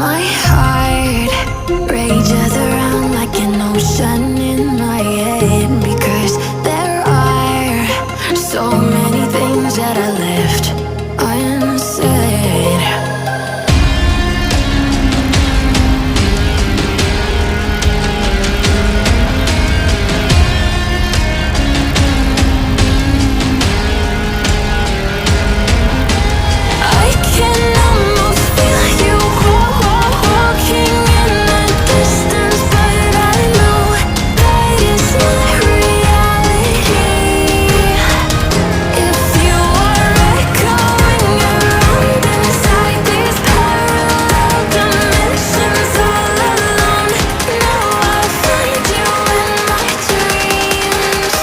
My heart rages around like an ocean in my head, because there are so many things that I left unsaid. I can almost feel you walking in the distance, but I know that it's not reality. If you are echoing around inside these parallel dimensions all alone, now I'll find you in my dreams.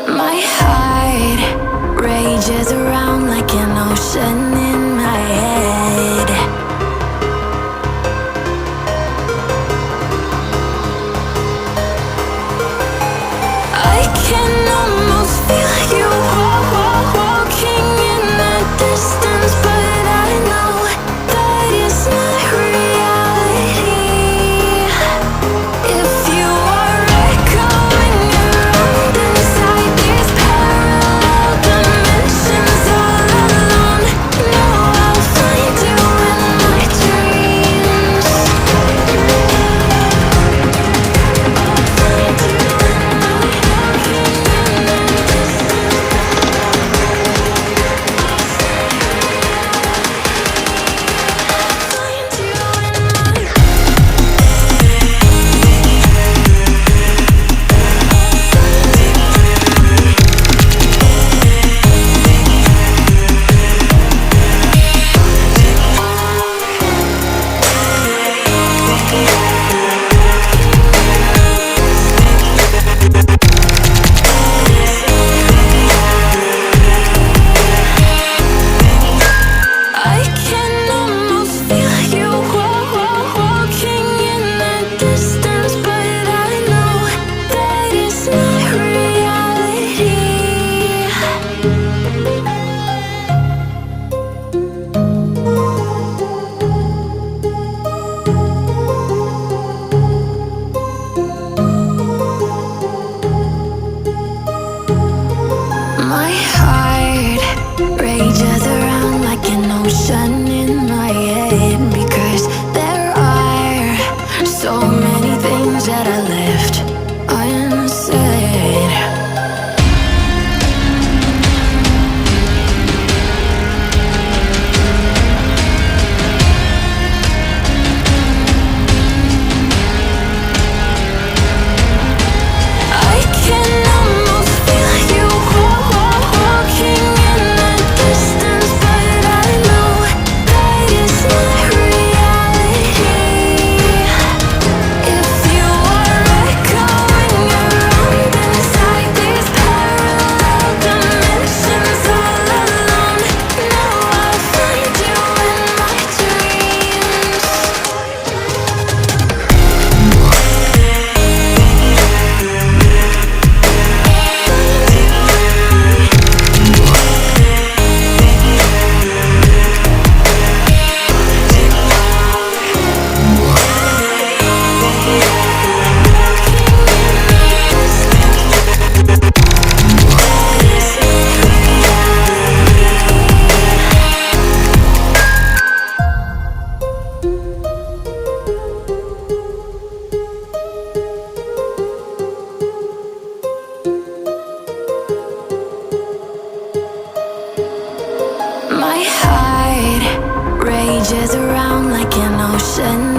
My heart rages around like an ocean in my head. I can almost feel you walking in the distance, but I know that it's not reality. If you are echoing around inside these parallel dimensions all alone, now I'll find you in my dreams. I can almost feel you walking in the distance, but I know that it's not reality. My heart rages around like an ocean in my head, because there are so many things that I left unsaid. I can almost feel you walking in the distance, but I know that it's not reality. If you are echoing around inside these parallel dimensions all alone, now I'll find you in my dreams. My heart rages around like an ocean